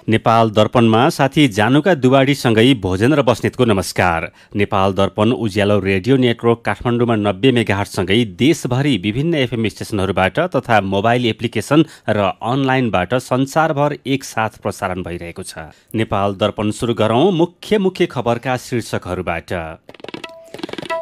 नेपाल दर्पणमा साथी जानुका दुवाडीसँगै भोजेन्द्र बस्नेतको नमस्कार। नेपाल दर्पण उज्यालो रेडियो नेटवर्क काठमाडौँमा 90 मेगाहर्टसँगै देशभरि विभिन्न एफएम स्टेसनहरूबाट तथा मोबाइल एप्लिकेसन र अनलाइनबाट संसारभर एकसाथ प्रसारण भइरहेको छ। नेपाल दर्पण सुरु गरौँ मुख्य खबरका शीर्षकहरूबाट।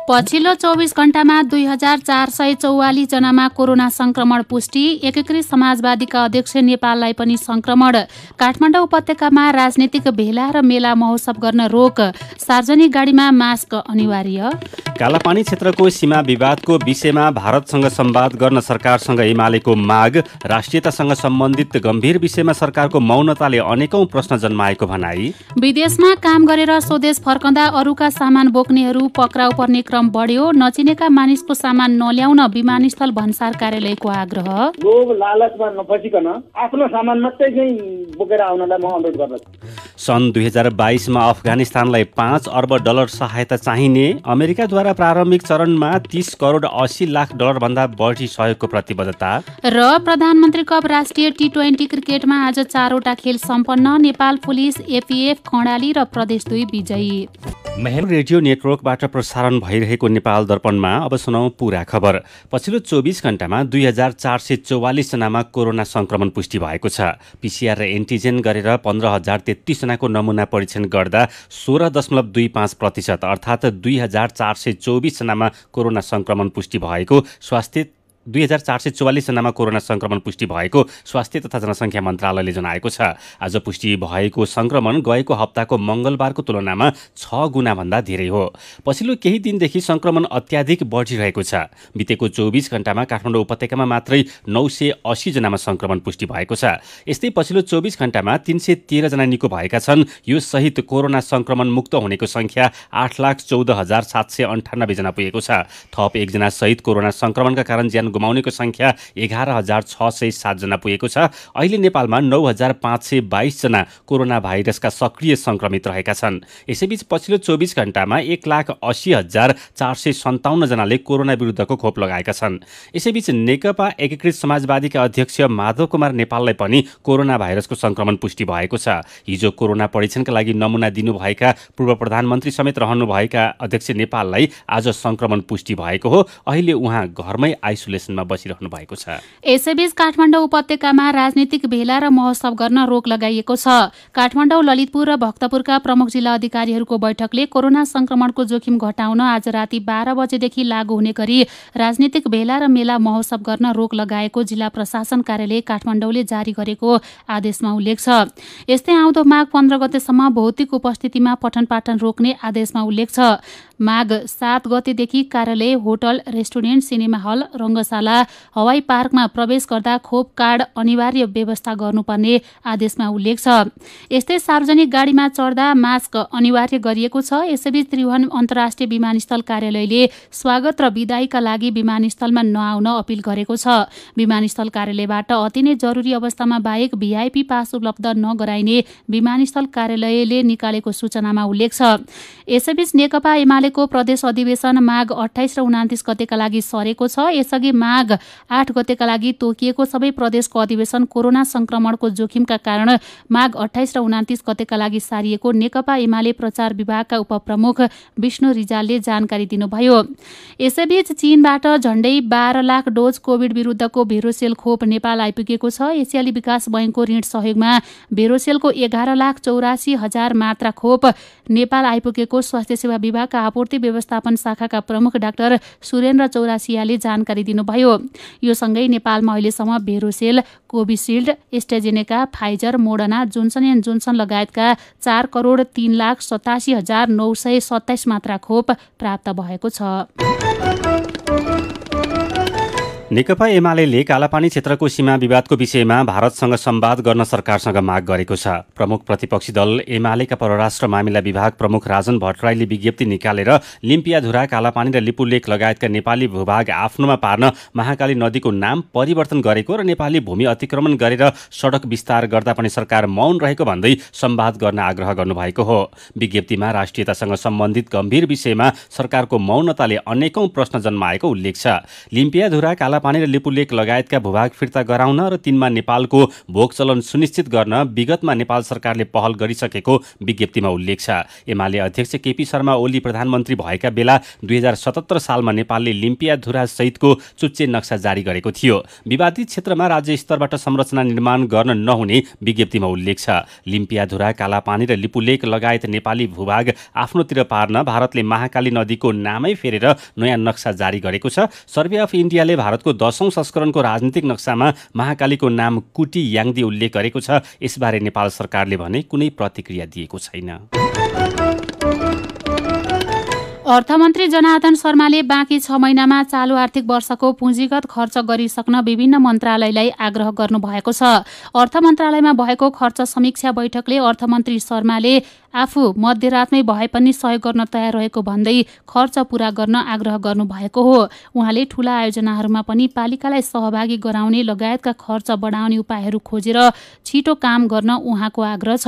पछिल्लो 24 घण्टामा 2444 जनामा कोरोना संक्रमण पुष्टि। एकीकृत समाजवादीका अध्यक्ष नेपाललाई पनि संक्रमण। काठमाडौँ उपत्यकामा राजनीतिक भेला र मेला महोत्सव गर्न रोक। सार्वजनिक गाडीमा मास्क अनिवार्य। कालापानी क्षेत्रको सीमा विवादको विषयमा भारतसँग संवाद गर्न सरकारसँग एमालेको माग। राष्ट्रियतासँग सम्बन्धित गम्भीर विषयमा सरकारको मौनताले अनेकौं प्रश्न जन्माएको भनाई। विदेशमा काम गरेर स्वदेश फर्कँदा अरूका सामान बोक्नेहरू पक्राउ पर्ने क्रम बढ्यो। नचिनेका मानिसको सामान नल्याउन विमानस्थल भन्सार कार्यालयको आग्रह। लोभ लालचमा नफसिकन आफ्नो सामान मात्रै चाहिँ बोकेर आउनलाई म अनुरोध गर्दछु। सन् 2022 मा अफगानिस्तानलाई $5 अर्ब सहायता चाहिने। अमेरिकाद्वारा प्रारम्भिक चरणमा 30 करोड 80 लाख डलर भन्दा बढी सहयोगको प्रतिबद्धता। र प्रधानमन्त्री कप राष्ट्रिय T20 क्रिकेटमा आज 4वटा खेल सम्पन्न। नेपाल पुलिस, एपीएफ, कर्णाली र प्रदेश 2 विजयी। रेडियो नेटवर्कबाट प्रसारण भइरहेको नेपाल दर्पणमा अब सुनौं पूरा खबर। पछिल्लो 24 घण्टामा 2444 जनामा कोरोना संक्रमण पुष्टि भएको छ। पीसीआर र एन्टिजेन गरेर 15033 जनाको नमुना परीक्षण गर्दा 16.25% अर्थात् 2444 जनामा कोरोना संक्रमण पुष्टि भएको 2444 जनामा कोरोना संक्रमण पुष्टि भएको स्वास्थ्य तथा जनसङ्ख्या मन्त्रालयले जनाएको छ। आज पुष्टि भएको संक्रमण गएको हप्ताको मंगलबारको तुलनामा 6 गुणा भन्दा धेरै हो। पछिल्लो केही दिनदेखि संक्रमण अत्याधिक बढिरहेको छ। बितेको 24 घण्टामा काठमाडौँ उपत्यकामा मात्रै 980 जनामा संक्रमण पुष्टि भएको छ। यस्तै पछिल्लो 24 घण्टामा 313 जना निको भएका छन्। यो सहित कोरोना संक्रमण मुक्त हुनेको संख्या 8,14,798 जना पुगेको छ। थप 1 जना सहित कोरोना संक्रमणका कारण ज्यान गुमाउनेको संख्या 11,607 जना पुगेको छ। अहिले नेपालमा 9,522 जना कोरोना भाइरसका सक्रिय संक्रमित रहेका छन्। यसैबीच पछिल्लो 24 घण्टामा 1,80,457 जनाले कोरोना विरुद्धको खोप लगाएका छन्। यसैबीच नेकपा एकीकृत समाजवादीका अध्यक्ष माधव कुमार नेपाललाई पनि कोरोना भाइरसको संक्रमण पुष्टि भएको छ। हिजो कोरोना परीक्षणका लागि नमुना दिनुभएका पूर्व प्रधानमन्त्री समेत रहनुभएका अध्यक्ष नेपाललाई आज संक्रमण पुष्टि भएको हो। अहिले उहाँ घरमै आइसोलेसन बसिरहनु भएको छ। यसैबीच काठमाडौँ उपत्यकामा राजनीतिक भेला र महोत्सव गर्न रोक लगाइएको छ। काठमाडौँ, ललितपुर र भक्तपुरका प्रमुख जिल्ला अधिकारीहरूको बैठकले कोरोना संक्रमणको जोखिम घटाउन आज राति 12 बजेदेखि लागू हुने गरी राजनीतिक भेला र मेला महोत्सव गर्न रोक लगाएको जिल्ला प्रशासन कार्यालय काठमाडौँले जारी गरेको आदेशमा उल्लेख छ। यस्तै आउँदो माघ 15 गतेसम्म भौतिक उपस्थितिमा पठन पाठन रोक्ने आदेशमा उल्लेख छ। माघ 7 गतेदेखि कार्यालय, होटल, रेस्टुरेन्ट, सिनेमा हल, रङ्गशाला, हवाई पार्कमा प्रवेश गर्दा खोप कार्ड अनिवार्य व्यवस्था गर्नुपर्ने आदेशमा उल्लेख छ। यस्तै सार्वजनिक गाडीमा चढ्दा मास्क अनिवार्य गरिएको छ। यसैबीच त्रिभुवन अन्तर्राष्ट्रिय विमानस्थल कार्यालयले स्वागत र बिदाईका लागि विमानस्थलमा नआउन अपिल गरेको छ। विमानस्थल कार्यालयबाट अति नै जरुरी अवस्थामा बाहेक भिआइपी पास उपलब्ध नगराइने विमानस्थल कार्यालयले निकालेको सूचनामा उल्लेख छ। यसैबीच नेकपा एमालेको प्रदेश अधिवेशन माघ 28 र 29 गतेका लागि सरेको छ। यसअघि माघ 8 गतेका लागि तोकिएको सबै प्रदेशको अधिवेशन कोरोना संक्रमणको जोखिमका कारण माघ 28 र 29 गतेका लागि सारिएको नेकपा एमाले प्रचार विभागका उपप्रमुख विष्णु रिजालले जानकारी दिनुभयो। यसैबीच चीनबाट झण्डै 12 लाख डोज कोभिड विरुद्धको भेरोसेल खोप नेपाल आइपुगेको छ। एसियाली विकास बैंकको ऋण सहयोगमा भेरोसेलको 11,84,000 मात्रा खोप नेपाल आइपुगेको स्वास्थ्य सेवा विभागका आपूर्ति व्यवस्थापन शाखाका प्रमुख डाक्टर सुरेन्द्र चौरासियाले जानकारी दिनुभयो। यो सँगै नेपालमा अहिलेसम्म Vero Cell, Covishield, AstraZeneca, Pfizer, Moderna, Johnson and Johnson लगायतका 4,03,87,927 मात्रा खोप प्राप्त भएको छ। नेकपा एमालेले कालापानी क्षेत्रको सीमा विवादको विषयमा भारतसँग संवाद गर्न सरकारसँग माग गरेको छ। प्रमुख प्रतिपक्षी दल एमालेका परराष्ट्र मामिला विभाग प्रमुख राजन भट्टराईले विज्ञप्ति निकालेर लिम्पियाधुरा, कालापानी र लिपुलेक लगायतका नेपाली भूभाग आफ्नोमा पार्न महाकाली नदीको नाम परिवर्तन गरेको र नेपाली भूमि अतिक्रमण गरेर सडक विस्तार गर्दा पनि सरकार मौन रहेको भन्दै संवाद गर्न आग्रह गर्नुभएको हो। विज्ञप्तिमा राष्ट्रियतासँग सम्बन्धित गम्भीर विषयमा सरकारको मौनताले अनेकौं प्रश्न जन्माएको उल्लेख छ। लिम्पियाधुरा, कालापानी र लिपुलेक लगायतका भूभाग फिर्ता गराउन र तिनमा नेपालको भोग चलन सुनिश्चित गर्न विगतमा नेपाल सरकारले पहल गरिसकेको विज्ञप्तिमा उल्लेख छ। एमाले अध्यक्ष केपी शर्मा ओली प्रधानमन्त्री भएका बेला 2077 सालमा नेपालले लिम्पियाधुरा सहितको चुच्चे नक्सा जारी गरेको थियो। विवादित क्षेत्रमा राज्य स्तरबाट संरचना निर्माण गर्न नहुने विज्ञप्तिमा उल्लेख छ। लिम्पियाधुरा, कालापानी र लिपुलेक लगायत नेपाली भूभाग आफ्नोतिर पार्न भारतले महाकाली नदीको नामै फेरेर नयाँ नक्सा जारी गरेको छ। सर्वे अफ इन्डियाले भारतको 10औं संस्करणको राजनीतिक नक्सामा महाकालीको नाम कुटी याङदी उल्लेख गरेको छ। यसबारे नेपाल सरकारले भने कुनै प्रतिक्रिया दिएको छैन। अर्थमन्त्री जनार्दन शर्माले बाँकी 6 महिनामा चालु आर्थिक वर्षको पुँजीगत खर्च गरिसक्न विभिन्न मन्त्रालयलाई आग्रह गर्नुभएको छ। अर्थ मन्त्रालयमा भएको खर्च समीक्षा बैठकले अर्थमन्त्री शर्माले आफू मध्यरातमै भए पनि सहयोग गर्न तयार रहेको भन्दै खर्च पूरा गर्न आग्रह गर्नुभएको हो। उहाँले ठूला आयोजनाहरूमा पनि पालिकालाई सहभागी गराउने लगायतका खर्च बढाउने उपायहरू खोजेर छिटो काम गर्न उहाँको आग्रह छ।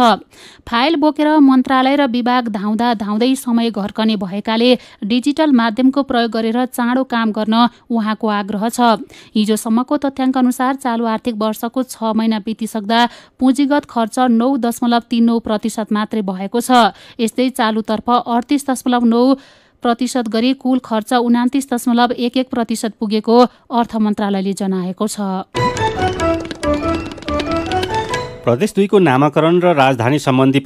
फाइल बोकेर मन्त्रालय र विभाग धाउँदै समय घर्कने भएकाले डिजिटल माध्यमको प्रयोग गरेर चाँडो काम गर्न उहाँको आग्रह छ। हिजोसम्मको तथ्याङ्क अनुसार चालु आर्थिक वर्षको 6 महिना बितिसक्दा पुँजीगत खर्च 9.39% मात्रै भएको छ। यस्तै चालुतर्फ 38.9% गरी कुल खर्च 29.11% पुगेको अर्थ मन्त्रालयले जनाएको छ। प्रदेश 2 को नामाकरण र राजधानी सम्बन्धी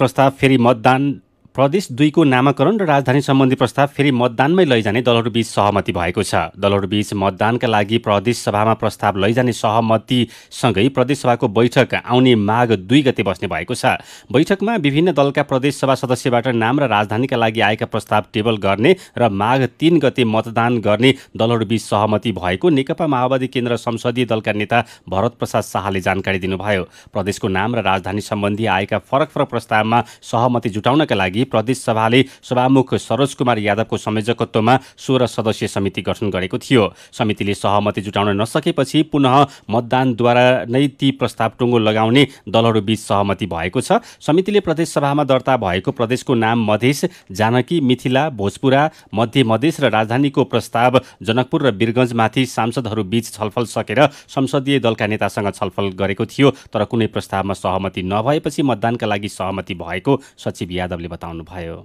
प्रस्ताव फेरि मतदानमै लैजाने दलहरूबीच सहमति भएको छ। दलहरूबीच मतदानका लागि प्रदेश सभामा प्रस्ताव लैजाने सहमतिसँगै प्रदेश सभाको बैठक आउने माघ 2 गते बस्ने भएको छ। बैठकमा विभिन्न दलका प्रदेश सभा सदस्यबाट नाम र राजधानीका लागि आएका प्रस्ताव टेबल गर्ने र माघ 3 गते मतदान गर्ने दलहरूबीच सहमति भएको नेकपा माओवादी केन्द्र संसदीय दलका नेता भरत प्रसाद शाहले जानकारी दिनुभयो। प्रदेशको नाम र राजधानी सम्बन्धी आएका फरक प्रस्तावमा सहमति जुटाउनका लागि प्रदेश सभाले सभामुख सरोज कुमार यादवको संयोजकत्वमा 16 सदस्यीय समिति गठन गरेको थियो। समितिले सहमति जुटाउन नसकेपछि पुनः मतदानद्वारा नै ती प्रस्ताव टुङ्गो लगाउने दलहरूबीच सहमति भएको छ। समितिले प्रदेश सभामा दर्ता भएको प्रदेशको नाम मधेस, जानकी, मिथिला, भोजपुरा, मध्य मधेस र राजधानीको प्रस्ताव जनकपुर र वीरगञ्जमाथि सांसदहरूबीच छलफल सकेर संसदीय दलका नेतासँग छलफल गरेको थियो। तर कुनै प्रस्तावमा सहमति नभएपछि मतदानका लागि सहमति भएको सचिव यादवले बताउनु भयो।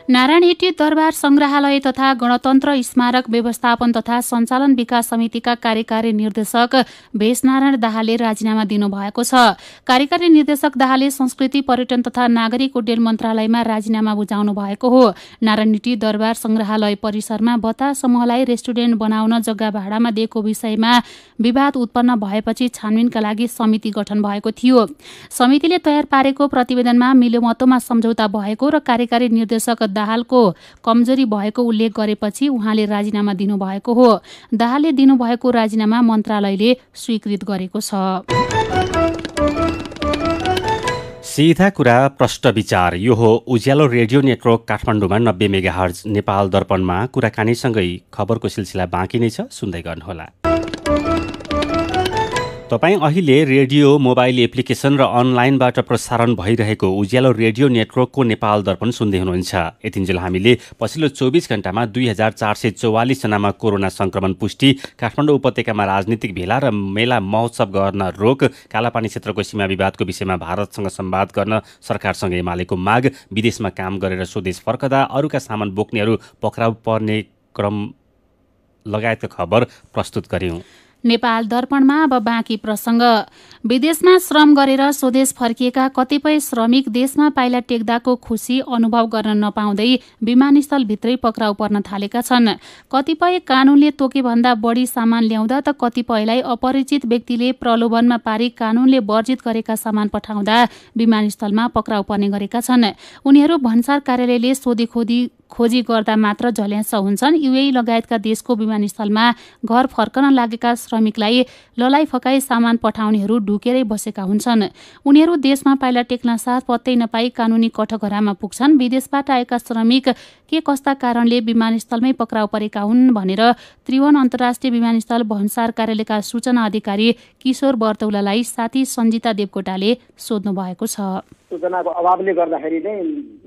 नारायण हिटी दरबार संग्रहालय तथा गणतन्त्र स्मारक व्यवस्थापन तथा सञ्चालन विकास समितिका कार्यकारी निर्देशक भेषनारायण दाहालले राजीनामा दिनुभएको छ। कार्यकारी निर्देशक दाहालले संस्कृति, पर्यटन तथा नागरिक उड्डयन मन्त्रालयमा राजीनामा बुझाउनु भएको हो। नारायण हिटी दरबार संग्रहालय परिसरमा बता समूहलाई रेस्टुरेन्ट बनाउन जग्गा भाडामा दिएको विषयमा विवाद उत्पन्न भएपछि छानबिनका लागि समिति गठन भएको थियो। समितिले तयार पारेको प्रतिवेदनमा मिलोमतोमा सम्झौता भएको र कार्यकारी निर्देशक दाहालको कमजोरी भएको उल्लेख गरेपछि उहाँले राजीनामा दिनुभएको हो। दाहालले दिनुभएको राजीनामा मन्त्रालयले स्वीकृत गरेको छ। सीधा कुरा प्रष्ट विचार। यो हो उज्यालो रेडियो नेटवर्क काठमाडौँमा 90 मेगाहर्ज नेपाल दर्पणमा कुराकानीसँगै खबरको सिलसिला बाँकी नै छ, सुन्दै गर्नुहोला। तपाईँ अहिले रेडियो, मोबाइल एप्लिकेसन र अनलाइनबाट प्रसारण भइरहेको उज्यालो रेडियो नेटवर्कको नेपाल दर्पण सुन्दै हुनुहुन्छ। यतिन्जेल हामीले पछिल्लो 24 घण्टामा 2444 जनामा कोरोना संक्रमण पुष्टि, काठमाडौँ उपत्यकामा राजनीतिक भेला र मेला महोत्सव गर्न रोक, कालापानी क्षेत्रको सीमा विवादको विषयमा भारतसँग संवाद गर्न सरकारसँग एमालेको माग, विदेशमा काम गरेर स्वदेश फर्कदा अरूका सामान बोक्नेहरू पक्राउ पर्ने क्रम लगायतका खबर प्रस्तुत गर्यौं। नेपाल दर्पणमा अब बाँकी प्रसङ्ग। विदेशमा श्रम गरेर स्वदेश फर्किएका कतिपय श्रमिक देशमा पाइला टेक्दाको खुसी अनुभव गर्न नपाउँदै विमानस्थलभित्रै पक्राउ पर्न थालेका छन्। कतिपय कानूनले तोकेभन्दा बढी सामान ल्याउँदा त कतिपयलाई अपरिचित व्यक्तिले प्रलोभनमा पारी कानूनले वर्जित गरेका सामान पठाउँदा विमानस्थलमा पक्राउ पर्ने गरेका छन्। उनीहरू भन्सार कार्यालयले खोजी गर्दा मात्र झल्यास हुन्छन्। युएई लगायतका देशको विमानस्थलमा घर फर्कन लागेका श्रमिकलाई ललाई फकाई सामान पठाउनेहरू ढुकेरै बसेका हुन्छन्। उनीहरू देशमा पाइला टेक्न साथ पत्तै नपाई कानूनी कठघरामा पुग्छन्। विदेशबाट आएका श्रमिक के कस्ता कारणले विमानस्थलमै पक्राउ परेका हुन् भनेर त्रिभुवन अन्तर्राष्ट्रिय विमानस्थल भन्सार कार्यालयका सूचना अधिकारी किशोर बर्तौलालाई साथी सञ्जिता देवकोटाले सोध्नु भएको छ। सूचनाको अभावले गर्दाखेरि चाहिँ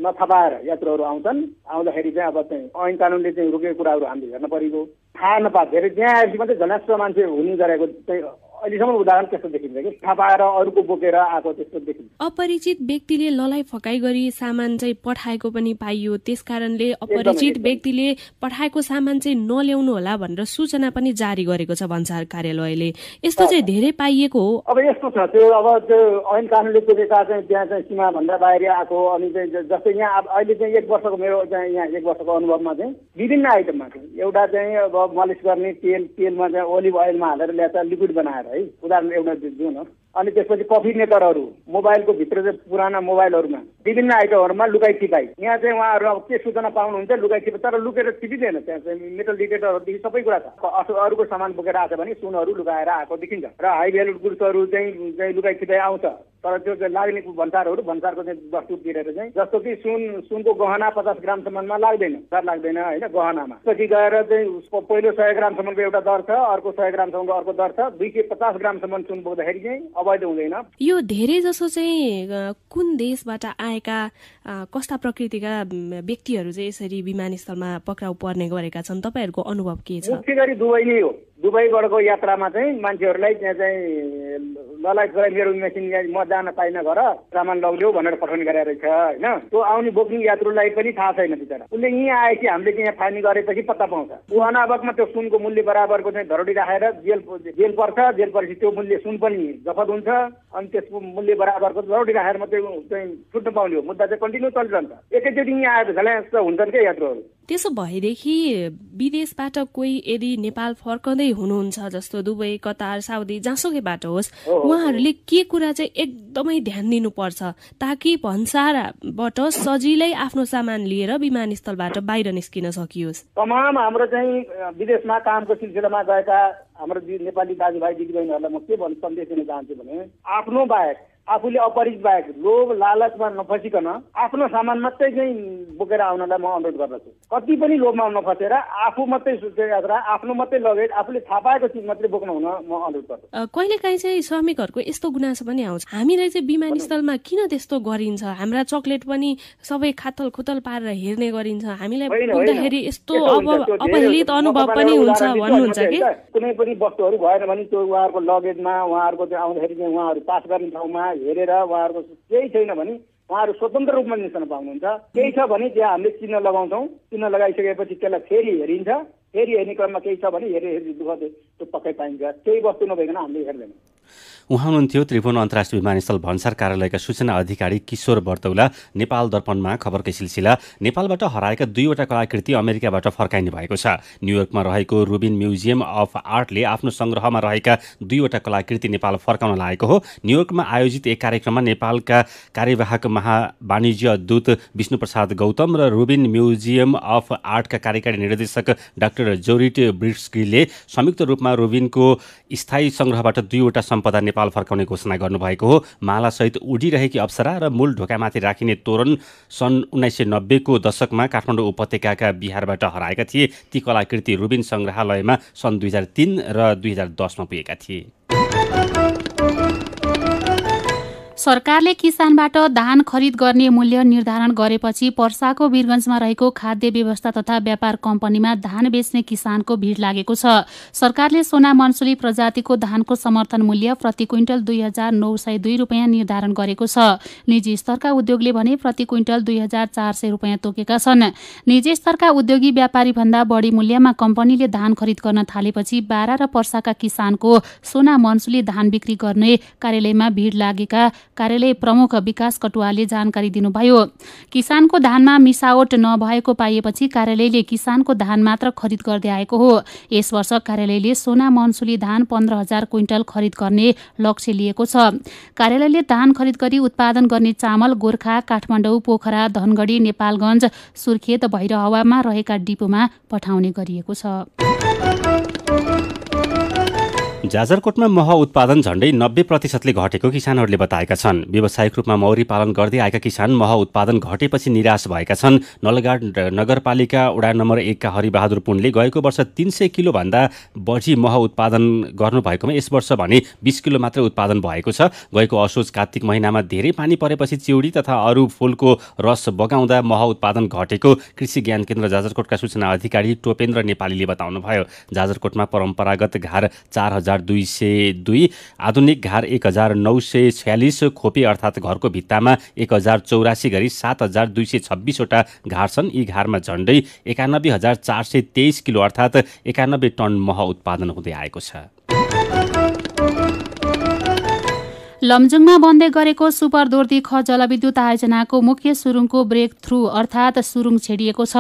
नथपाएर यात्रुहरू आउँदाखेरि चाहिँ अब चाहिँ ऐन कानुनले चाहिँ रोकेको कुराहरू हामीले हेर्न परेको थाहा नपाएर त्यहाँ आएपछि मात्रै झनास्रो मान्छे हुने गरेको चाहिँ अहिलेसम्म उदाहरण त्यस्तो देखिन्छ कि थाहा पाएर अरूको बोकेर आएको त्यस्तो देखिन्छ। अपरिचित व्यक्तिले ललाइ फकाइ गरी सामान चाहिँ पठाएको पनि पाइयो, त्यसकारणले अपरिचित व्यक्तिले पठाएको सामान चाहिँ नल्याउनु होला भनेर सूचना पनि जारी गरेको छ भन्सार कार्यालयले। यस्तो चाहिँ धेरै पाइएको हो। अब यस्तो छ त्यो अब त्यो ऐन कानुनले तोकेका चाहिँ त्यहाँ चाहिँ सीमा भन्दा बाहिर आएको अनि चाहिँ जस्तै यहाँ अहिले चाहिँ 1 वर्षको मेरो चाहिँ यहाँ 1 वर्षको अनुभवमा चाहिँ विभिन्न आइटममा चाहिँ एउटा चाहिँ अब मालिस गर्ने तेलमा चाहिँ ओलिभ ओइलमा हालेर ल्याएर लिक्विड बनाएर है उदाहरण एउटा दिउँ न। अनि त्यसपछि कफी मेकरहरू मोबाइलको भित्र चाहिँ पुराना मोबाइलहरूमा विभिन्न आइटमहरूमा लुकाइ छिपाई यहाँ चाहिँ उहाँहरू अब के सूचना पाउनुहुन्छ लुकाइ छिपाई तर लुकेर छिपिँदैन। त्यहाँ चाहिँ मेटल डिटेक्टरहरूदेखि सबै कुरा छ। अरूको सामान बोकेर आएको भने सुनहरू लुकाएर आएको देखिन्छ र हाई भ्यालु गुड्सहरू चाहिँ लुकाइ छिपाई आउँछ तर त्यो चाहिँ लाग्ने भन्सारको चाहिँ वस्तु तिरेर चाहिँ जस्तो कि सुनको गहना 50 ग्रामसम्ममा लाग्दैन होइन गहनामा पछि गएर चाहिँ उसको पहिलो 100 ग्रामसम्मको एउटा दर छ अर्को 100 ग्रामसम्मको अर्को दर छ 250 ग्रामसम्म सुन बोक्दाखेरि चाहिँ अवैध हुँदैन। यो धेरै जसो चाहिँ कुन देशबाट आएका कस्ता प्रकृतिका व्यक्तिहरू चाहिँ यसरी विमानस्थलमा पक्राउ पर्ने गरेका छन् तपाईहरूको अनुभव के छ? मुख्य गरी दुबई नै हो। दुबईबाटको यात्रामा चाहिँ मान्छेहरूलाई त्यहाँ चाहिँ ललाइ मेरो मेसिन म जान पाइन घर सामान लग्यो भनेर पठाउने गरेर रहेछ होइन। त्यो आउने बोक्ने यात्रुलाई पनि थाहा छैन बिचरा उसले यहाँ आएपछि हामीले चाहिँ यहाँ फाइनी गरेपछि पत्ता पाउँछ। ऊ अनावकमा त्यो सुनको मूल्य बराबरको चाहिँ धरोडी राखेर जेल पर्छ। जेल परेपछि त्यो मूल्य सुन पनि जफत हुन्छ अनि त्यसको मूल्य बराबरको धरोडी राखेर मात्रै चाहिँ छुट्न पाउने हो। मुद्दा चाहिँ कन्टिन्यू चलिरहन्छ। एकैचोटि यहाँ आएर झल्यास हुन्छन् क्या यात्रुहरू। त्यसो भएदेखि विदेशबाट कोही यदि नेपाल फर्कँदै हुनुहुन्छ जस्तो दुबई कतार साउदी जहाँसुकैबाट होस् उहाँहरूले के कुरा चाहिँ एकदमै ध्यान दिनुपर्छ ताकि भन्सारबाट सजिलै आफ्नो सामान लिएर विमानस्थलबाट बाहिर निस्किन सकियोस्? तमाम हाम्रो चाहिँ विदेशमा कामको सिलसिलामा गएका हाम्रो नेपाली दाजुभाइ दिदीबहिनीहरूलाई म के भन्नु सन्देश दिन चाहन्छु भने आफ्नो बाहेक आफूले अपरिचित बाहेक लोभ लालचमा नफसिकन आफ्नो सामान मात्रै चाहिँ बोकेर आउनलाई म अनुरोध गर्दछु। कति पनि लोभमा नफसेर आफू मात्रै यात्रा आफ्नो मात्रै लगेज आफूले थाहा पाएको चिज मात्रै बोक्न हुन म अनुरोध गर्छु। कहिलेकाहीँ चाहिँ श्रमिकहरूको यस्तो गुनासो पनि आउँछ हामीलाई चाहिँ विमानस्थलमा किन त्यस्तो गरिन्छ हाम्रा चक्लेट पनि सबै खातल खुतल पारेर हेर्ने गरिन्छ हामीलाई पुग्दाखेरि यस्तो अपहेलित अनुभव पनि हुन्छ भन्नुहुन्छ कि? कुनै पनि वस्तुहरू भएन भने त्यो उहाँहरूको लगेजमा उहाँहरूको चाहिँ आउँदाखेरि चाहिँ उहाँहरू पास गर्ने ठाउँमा हेरेर उहाँहरूको केही छैन भने उहाँहरू स्वतन्त्र रूपमा निस्कन पाउनुहुन्छ। केही छ भने त्यहाँ हामीले चिन्ह लगाउँछौँ। चिन्ह लगाइसकेपछि त्यसलाई फेरि हेरिन्छ। फेरि हेर्ने क्रममा केही छ भने हेरी दुःख त्यो पक्कै पाइन्छ। केही वस्तु नभइकन हामीले हेर्दैन। उहाँ हुनुहुन्थ्यो त्रिभुवन अन्तर्राष्ट्रिय विमानस्थल भन्सार कार्यालयका सूचना अधिकारी किशोर बर्तौला। नेपाल दर्पणमा खबरकै सिलसिला। नेपालबाट हराएका 2वटा कलाकृति अमेरिकाबाट फर्काइने भएको छ। न्युयोर्कमा रहेको रुबिन म्युजियम अफ आर्टले आफ्नो सङ्ग्रहमा रहेका 2वटा कलाकृति नेपाल फर्काउन लागेको हो। न्युयोर्कमा आयोजित एक कार्यक्रममा नेपालका कार्यवाहक महावाणिज्य दूत विष्णुप्रसाद गौतम र रुबिन म्युजियम अफ आर्टका कार्यकारी निर्देशक डाक्टर जोरिट ब्रिस्कीले संयुक्त रूपमा रुबिनको स्थायी सङ्ग्रहबाट 2वटा सम्पदा नेपाल फर्काउने घोषणा गर्नुभएको हो। मालासहित उडिरहेकी अप्सरा र मूल ढोकामाथि राखिने तोरण सन् 1990 को दशकमा काठमाडौँ उपत्यकाका बिहारबाट हराएका थिए। ती कलाकृति रुबिन सङ्ग्रहालयमा सन् 2003 र 2010मा पुगेका थिए। सरकारले किसानबाट धान खरिद गर्ने मूल्य निर्धारण गरेपछि पर्साको वीरगञ्जमा रहेको खाद्य व्यवस्था तथा व्यापार कम्पनीमा धान बेच्ने किसानको भिड लागेको छ। सरकारले सोना मनसुली प्रजातिको धानको समर्थन मूल्य प्रति क्विन्टल 2,902 रुपियाँ निर्धारण गरेको छ। निजी स्तरका उद्योगले भने प्रति क्विन्टल 2,400 रुपियाँ तोकेका छन्। निजी स्तरका उद्योगी व्यापारी भन्दा बढी मूल्यमा कम्पनीले धान खरिद गर्न थालेपछि बारा र पर्साका किसानको सोना मनसुली धान बिक्री गर्ने कार्यालयमा भिड लागेका कार्यालय प्रमुख विकास कटुवालले जानकारी दिनुभयो। किसानको धानमा मिसावट नभएको पाइएपछि कार्यालयले किसानको धान मात्र खरिद गर्दै आएको हो। यस वर्ष कार्यालयले सोना मनसुली धान 15,000 क्विन्टल खरिद गर्ने लक्ष्य लिएको छ। कार्यालयले धान खरिद गरी उत्पादन गर्ने चामल गोर्खा, काठमाडौँ, पोखरा, धनगढी, नेपालगञ्ज, सुर्खेत, भैरहवामा रहेका डिपोमा पठाउने गरिएको छ। जाजरकोटमा मह उत्पादन झण्डै 90% घटेको किसानहरूले बताएका छन्। व्यावसायिक रूपमा मौरी पालन गर्दै आएका किसान मह उत्पादन घटेपछि निराश भएका छन्। नलगाड नगरपालिका वडा नम्बर 1 का हरिबहादुर पुनले गएको वर्ष 300 किलो भन्दा बढी मह उत्पादन गर्नुभएकोमा यस वर्ष भने 20 किलो मात्रै उत्पादन भएको छ। गएको असोज कार्तिक महिनामा धेरै पानी परेपछि चिउडी तथा अरू फूलको रस बगाउँदा मह उत्पादन घटेको कृषि ज्ञान केन्द्र जाजरकोटका सूचना अधिकारी टोपेन्द्र नेपालीले बताउनुभयो। जाजरकोटमा परम्परागत घार 4202, आधुनिक घार 1946, खोपी अर्थात् घरको भित्तामा 1084 गरी 7226 वटा घार छन्। यी घारमा झण्डै 91423 किलो अर्थात् 91 टन मह उत्पादन हुँदै आएको छ। लमजुङमा बन्दै गरेको सुपर दोर्दी ख जलविद्युत आयोजनाको मुख्य सुरुङको ब्रेक थ्रू अर्थात् सुरुङ छेडिएको छ।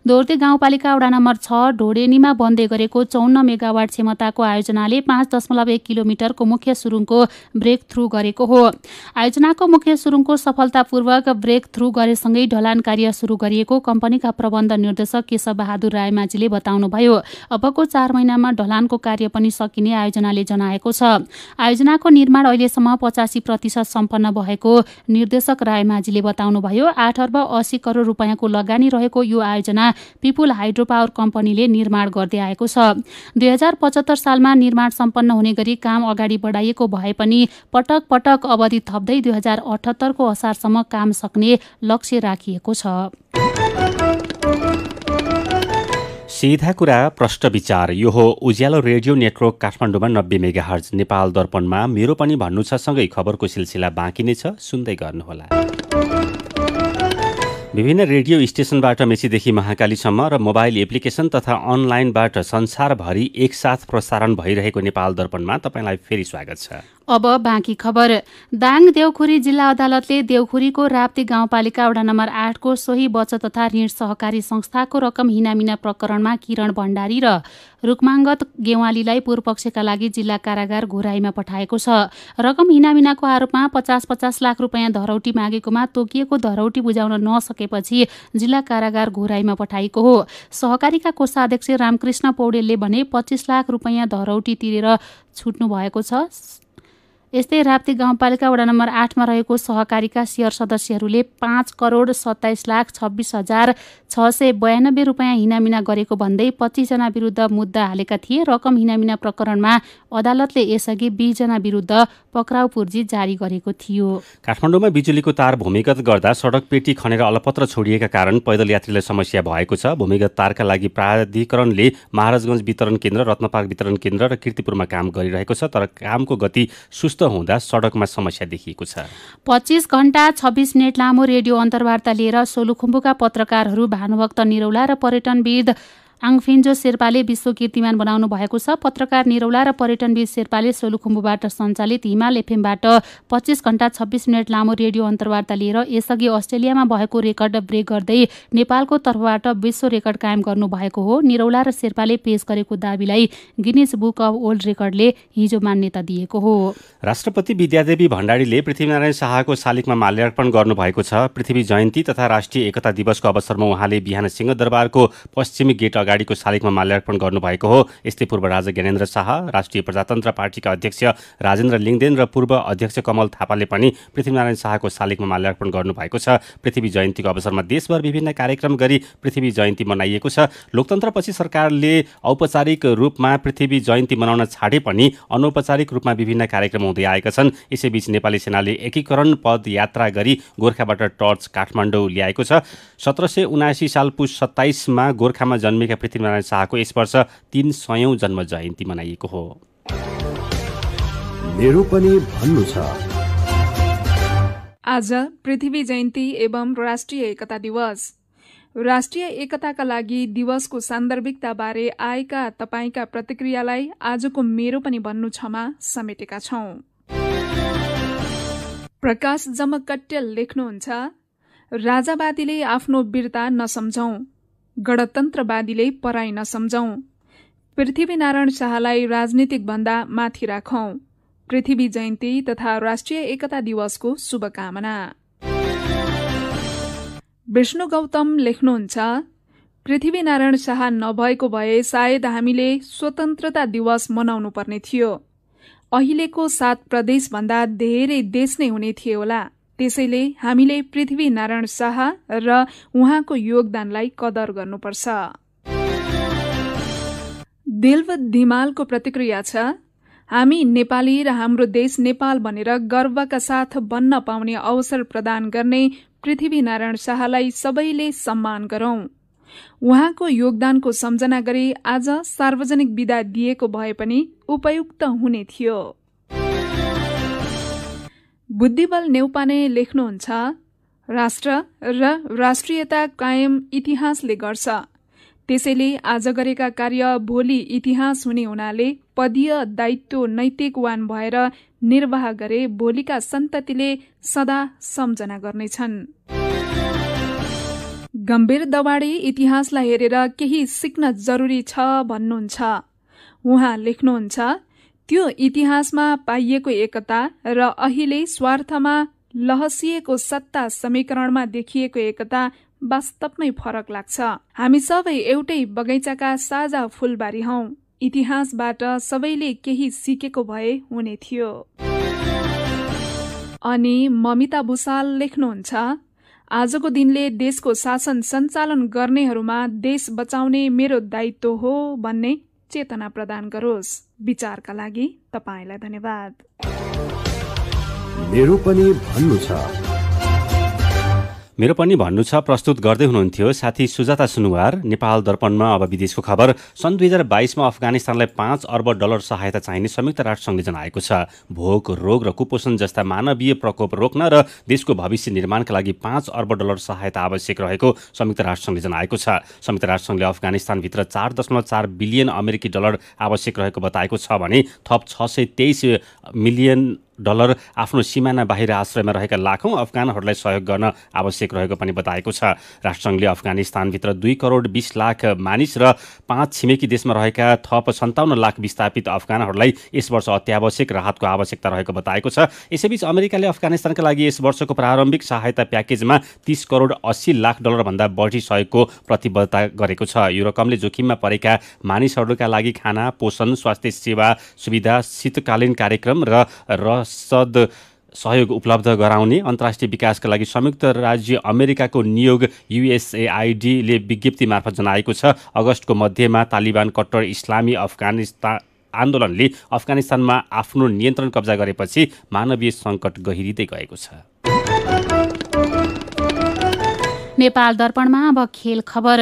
दोर्दी गाउँपालिका वडा नम्बर 6 ढोडेनीमा बन्दै गरेको 54 मेगावाट क्षमताको आयोजनाले 5.1 किलोमिटरको मुख्य सुरुङको ब्रेक थ्रू गरेको हो। आयोजनाको मुख्य सुरुङको सफलतापूर्वक ब्रेक थ्रू गरेसँगै ढलान कार्य सुरु गरिएको कम्पनीका प्रबन्ध निर्देशक केशव बहादुर रायमाझीले बताउनुभयो। अबको 4 महिनामा ढलानको कार्य पनि सकिने आयोजनाले जनाएको छ। आयोजनाको निर्माण अहिलेसम्म 85% सम्पन्न भएको निर्देशक रायमाझीले बताउनुभयो। 8 अर्ब 80 करोड रुपियाँको लगानी रहेको यो आयोजना पिपुल हाइड्रो पावर कम्पनीले निर्माण गर्दै आएको छ। 2075 सालमा निर्माण सम्पन्न हुने गरी काम अगाडि बढाइएको भए पनि पटक पटक अवधि थप्दै 2078 को असारसम्म काम सक्ने लक्ष्य राखिएको छ। सीधा कुरा प्रश्न विचार। यो हो उज्यालो रेडियो नेटवर्क काठमाडौँमा 90 मेगाहर्ज। नेपाल दर्पणमा मेरो पनि भन्नु छ सँगै खबरको सिलसिला बाँकी नै छ, सुन्दै गर्नुहोला। विभिन्न रेडियो स्टेशनबाट मेचीदेखि महाकालीसम्म र मोबाइल एप्लिकेसन तथा अनलाइनबाट संसारभरि एकसाथ प्रसारण भइरहेको नेपाल दर्पणमा तपाईँलाई फेरि स्वागत छ। अब बाँकी खबर। दाङ देउखुरी जिल्ला अदालतले देउखुरीको राप्ती गाउँपालिका वडा नम्बर 8 को सोही बचत तथा ऋण सहकारी संस्थाको रकम हिनामिना प्रकरणमा किरण भण्डारी र रुकमाङ्गत गेवालीलाई पूर्वपक्षका लागि जिल्ला कारागार घोराईमा पठाएको छ। रकम हिनामिनाको आरोपमा 50-50 लाख रुपियाँ धरौटी मागेकोमा तोकिएको धरौटी बुझाउन नसकेपछि जिल्ला कारागार घोराईमा पठाइएको हो। सहकारीका कोषाध्यक्ष रामकृष्ण पौडेलले भने 25 लाख रुपियाँ धरौटी तिरेर छुट्नु भएको छ। यस्तै राप्ती गाउँपालिका वडा नम्बर 8 मा रहेको सहकारीका शेयर सदस्यहरूले 5,27,26,692 रुपियाँ हिनामिना गरेको भन्दै 25 जना विरुद्ध मुद्दा हालेका थिए। रकम हिनामिना प्रकरणमा अदालतले यसअघि 20 जना विरुद्ध पक्राउ पूर्जी जारी गरेको थियो। काठमाडौँमा बिजुलीको तार भूमिगत गर्दा सडक पेटी खनेर अलपत्र छोडिएका कारण पैदल यात्रीलाई समस्या भएको छ। भूमिगत तारका लागि प्राधिकरणले महाराजगञ्ज वितरण केन्द्र, रत्नपार्क वितरण केन्द्र र कीर्तिपुरमा काम गरिरहेको छ, तर कामको गति सुस्त हुँदा सडकमा समस्या देखिएको छ। 25 घण्टा 26 मिनट लामो रेडियो अन्तर्वार्ता लिएर सोलुखुम्बुका पत्रकारहरू भानुभक्त निरौला र पर्यटनविद आङफिन्जो शेर्पाले विश्व कीर्तिमान बनाउनु भएको छ। पत्रकार निरौला र पर्यटनविद शेर्पाले सोलुखुम्बुबाट सञ्चालित हिमाल एफएमबाट 25 घण्टा 26 मिनट लामो रेडियो अन्तर्वार्ता लिएर यसअघि अस्ट्रेलियामा भएको रेकर्ड ब्रेक गर्दै नेपालको तर्फबाट विश्व रेकर्ड कायम गर्नु भएको हो। निरौला र शेर्पाले पेश गरेको दाबीलाई गिनिज बुक अफ वर्ल्ड रेकर्डले हिजो मान्यता दिएको हो। राष्ट्रपति विद्यादेवी भण्डारीले पृथ्वीनारायण शाहको शालिगमा माल्यार्पण गर्नुभएको छ। पृथ्वी जयन्ती तथा राष्ट्रिय एकता दिवसको अवसरमा उहाँले बिहान सिंहदरबारको पश्चिमी गेट अगाडिको शालिगमा माल्यार्पण गर्नुभएको हो। यस्तै पूर्व राजा ज्ञानेन्द्र शाह, राष्ट्रिय प्रजातन्त्र पार्टीका अध्यक्ष राजेन्द्र लिङदेन र पूर्व अध्यक्ष कमल थापाले पनि पृथ्वीनारायण शाहको शालिगमा माल्यार्पण गर्नुभएको छ। पृथ्वी जयन्तीको अवसरमा देशभर विभिन्न कार्यक्रम गरी पृथ्वी जयन्ती मनाइएको छ। लोकतन्त्रपछि सरकारले औपचारिक रूपमा पृथ्वी जयन्ती मनाउन छाडे पनि अनौपचारिक रूपमा विभिन्न कार्यक्रम हुँदै आएका छन्। यसैबीच नेपाली सेनाले एकीकरण पद यात्रा गरी गोर्खाबाट टर्च काठमाडौँ ल्याएको छ। 1779 साल पुस 27 मा गोर्खामा जन्मेका पृथ्वीनारायण शाहको यस वर्ष 300औं जन्म जयन्ती मनाइएको हो। मेरो पनि भन्नु छ। आज पृथ्वी जयन्ती एवं राष्ट्रिय एकता दिवस। राष्ट्रिय एकताका लागि दिवसको सान्दर्भिकता बारे आएका तपाईका प्रतिक्रियालाई आजको मेरो पनि भन्नु छमा समेटेका छौं। प्रकाश जमकट्यल लेख्नुहुन्छ, राजावादीले आफ्नो वीरता नसम्झौं, गणतन्त्रवादीले पराई नसम्झौं। पृथ्वीनारायण शाहलाई राजनीतिक भन्दा माथि राखौं। पृथ्वी जयन्ती तथा राष्ट्रिय एकता दिवसको शुभकामना। विष्णु गौतम लेख्नुहुन्छ, पृथ्वीनारायण शाह नभएको भए सायद हामीले स्वतन्त्रता दिवस मनाउनु पर्ने थियो। अहिलेको 7 प्रदेशभन्दा धेरै देश नै हुने थियो होला। त्यसैले हामीले पृथ्वीनारायण शाह र उहाँको योगदानलाई कदर गर्नुपर्छ। दिल्व धिमालको प्रतिक्रिया छ, हामी नेपाली र हाम्रो देश नेपाल भनेर गर्वका साथ बन्न पाउने अवसर प्रदान गर्ने पृथ्वीनारायण शाहलाई सबैले सम्मान गरौं। उहाँको योगदानको सम्झना गरी आज सार्वजनिक बिदा दिएको भए पनि उपयुक्त हुने थियो। बुद्धिबल नेउपाने लेख्नुहुन्छ, राष्ट्र र राष्ट्रियता कायम इतिहासले गर्छ। त्यसैले आज गरेका कार्य भोलि इतिहास हुने हुनाले पदीय दायित्व नैतिकवान भएर निर्वाह गरे भोलिका सन्ततिले सदा सम्झना गर्नेछन्। गम्भीर दवाडी इतिहासलाई हेरेर केही सिक्न जरुरी छ भन्नुहुन्छ। उहाँ लेख्नुहुन्छ, त्यो इतिहासमा पाइएको एकता र अहिले स्वार्थमा लहसिएको सत्ता समीकरणमा देखिएको एकता वास्तवमै फरक लाग्छ। हामी सबै एउटै बगैँचाका साझा फूलबारी हौं। इतिहासबाट सबैले केही सिकेको भए हुने थियो। अनि ममिता भुसाल लेख्नुहुन्छ, आजको दिनले देशको शासन सञ्चालन गर्नेहरूमा देश बचाउने मेरो दायित्व हो भन्ने चेतना प्रदान गरोस्। विचारका लागि तपाईलाई धन्यवाद। मेरो पनि भन्नु छ। मेरो पनि भन्नु छ प्रस्तुत गर्दै हुनुहुन्थ्यो साथी सुजाता सुनुवार। नेपाल दर्पणमा अब विदेशको खबर। सन् 2022 मा अफगानिस्तानलाई 5 अर्ब डलर सहायता चाहिने संयुक्त राष्ट्रसङ्घले जनाएको छ। भोक, रोग र कुपोषण जस्ता मानवीय प्रकोप रोक्न र देशको भविष्य निर्माणका लागि 5 अर्ब डलर सहायता आवश्यक रहेको संयुक्त राष्ट्रसङ्घले जनाएको छ। संयुक्त राष्ट्रसङ्घले अफगानिस्तानभित्र 4.4 बिलियन अमेरिकी डलर आवश्यक रहेको बताएको छ भने थप 623 मिलियन डलर आफ्नो सिमाना बाहिर आश्रयमा रहेका लाखौं अफगानहरूलाई सहयोग गर्न आवश्यक रहेको पनि बताएको छ। राष्ट्रसङ्घले अफगानिस्तानभित्र 2 करोड 20 लाख मानिस र 5 छिमेकी देशमा रहेका थप 57 लाख विस्थापित अफगानहरूलाई यस वर्ष अत्यावश्यक राहतको आवश्यकता रहेको बताएको छ। यसैबीच अमेरिकाले अफगानिस्तानका लागि यस वर्षको प्रारम्भिक सहायता प्याकेजमा 30 करोड 80 लाख डलरभन्दा बढी सहयोगको प्रतिबद्धता गरेको छ। यो रकमले जोखिममा परेका मानिसहरूका लागि खाना, पोषण, स्वास्थ्य सेवा सुविधा, शीतकालीन कार्यक्रम र सद सहयोग उपलब्ध गराउने अन्तर्राष्ट्रिय विकासका लागि संयुक्त राज्य अमेरिकाको नियोग USAIDले विज्ञप्ति मार्फत जनाएको छ। अगस्तको मध्यमा तालिबान कट्टर इस्लामी अफगानिस्तान आन्दोलनले अफगानिस्तानमा आफ्नो नियन्त्रण कब्जा गरेपछि मानवीय सङ्कट गहिरिँदै गएको छ। नेपाल दर्पणमा अब खेल खबर।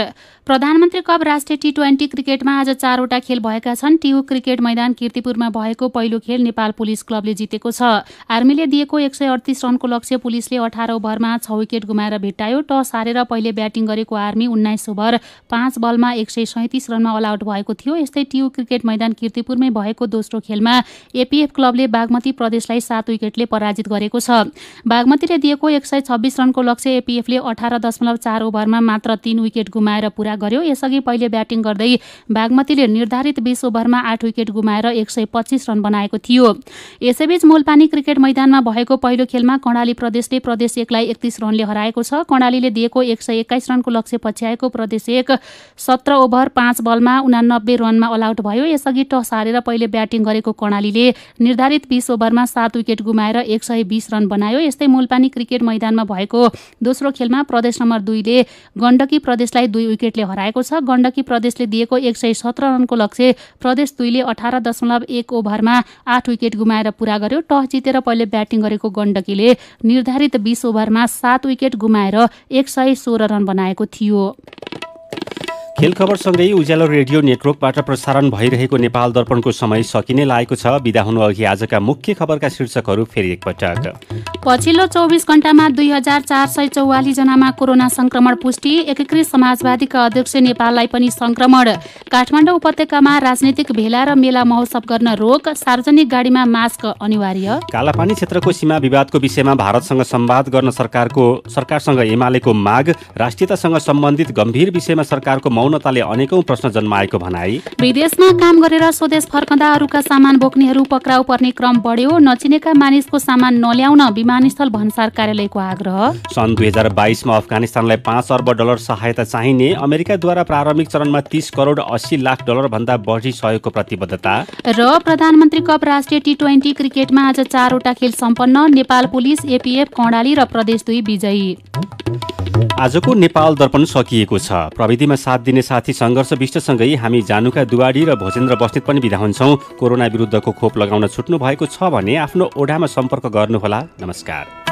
प्रधानमन्त्री कप राष्ट्रिय T20 क्रिकेटमा आज 4वटा खेल भएका छन्। टियु क्रिकेट मैदान कीर्तिपुरमा भएको पहिलो खेल नेपाल पुलिस क्लबले जितेको छ। आर्मीले दिएको 138 रनको लक्ष्य पुलिसले 18 ओभरमा 6 विकेट गुमाएर भेट्टायो। टस हारेर पहिले ब्याटिङ गरेको आर्मी 19 ओभर 5 बलमा 137 रनमा अल आउट भएको थियो। यस्तै टियु क्रिकेट मैदान कीर्तिपुरमै भएको दोस्रो खेलमा एपीएफ क्लबले बागमती प्रदेशलाई 7 विकेटले पराजित गरेको छ। बागमतीले दिएको 126 रनको लक्ष्य एपीएफले 18.4 ओभरमा मात्र 3 विकेट गुमाएर पूरा गर्यो। यसअघि पहिले ब्याटिङ गर्दै बागमतीले निर्धारित 20 ओभरमा 8 विकेट गुमाएर 125 रन बनाएको थियो। यसैबीच मूलपानी क्रिकेट मैदानमा भएको पहिलो खेलमा कर्णाली प्रदेशले प्रदेश 1 लाई 31 रनले हराएको छ। कर्णालीले दिएको 121 रनको लक्ष्य पछ्याएको प्रदेश 1 17 ओभर 5 बलमा 89 रनमा अल आउट भयो। यसअघि टस हारेर पहिले ब्याटिङ गरेको कर्णालीले निर्धारित 20 ओभरमा 7 विकेट गुमाएर 120 रन बनायो। यस्तै मूलपानी क्रिकेट मैदानमा भएको दोस्रो खेलमा प्रदेश नम्बर 2 ले गण्डकी प्रदेशलाई 2 विकेटले हराएको छ। गण्डकी प्रदेशले दिएको 117 रनको लक्ष्य प्रदेश 2 ले 18.1 ओभरमा 8 विकेट गुमाएर पूरा गर्यो। टस जितेर पहिले ब्याटिङ गरेको गण्डकीले निर्धारित 20 ओभरमा 7 विकेट गुमाएर 116 रन बनाएको थियो। खेल खबरसँगै उज्यालो रेडियो नेटवर्कबाट प्रसारण भइरहेको नेपाल दर्पणको समय सकिने लागेको छ। बिदा हुनु अघि आजका मुख्य खबरका शीर्षकहरू फेरि एकपटक। पछिल्लो 24 घण्टामा 2444 जनामा कोरोना संक्रमण पुष्टि। एकीकृत समाजवादीका अध्यक्ष नेपाललाई पनि संक्रमण। काठमाडौँ उपत्यकामा राजनीतिक भेला र मेला महोत्सव गर्न रोक। सार्वजनिक गाडीमा मास्क अनिवार्य। कालापानी क्षेत्रको सीमा विवादको विषयमा भारतसँग संवाद गर्न सरकारसँग एमालेको माग। राष्ट्रियतासँग सम्बन्धित गम्भीर विषयमा सरकारको मौन यौनताले अनेकौं प्रश्न जन्माएको भनाई। विदेशमा काम गरेर स्वदेश फर्कँदा अरूका सामान बोक्नेहरू पक्राउ पर्ने क्रम बढ्यो। नचिनेका मानिसको सामान नल्याउन विमानस्थल भन्सार कार्यालयको आग्रह। सन् 2022 मा अफगानिस्तानलाई 5 अर्ब डलर सहायता चाहिने अमेरिकाद्वारा प्रारम्भिक चरणमा 30 करोड 80 लाख डलर भन्दा बढी सहयोगको प्रतिबद्धता। र प्रधानमन्त्री कप राष्ट्रिय T20 क्रिकेटमा आज 4वटा खेल सम्पन्न। नेपाल पुलिस, एपीएफ, कर्णाली र प्रदेश 2 विजयी। आजको नेपाल दर्पण सकिएको छ। प्रविधिमा साथ दिने साथी सङ्घर्ष विष्टसँगै हामी जानुका दुवाडी र भोजेन्द्र बस्नेत पनि बिदा हुन्छौँ। कोरोना विरुद्धको खोप लगाउन छुट्नु भएको छ भने आफ्नो ओढामा सम्पर्क गर्नुहोला। नमस्कार।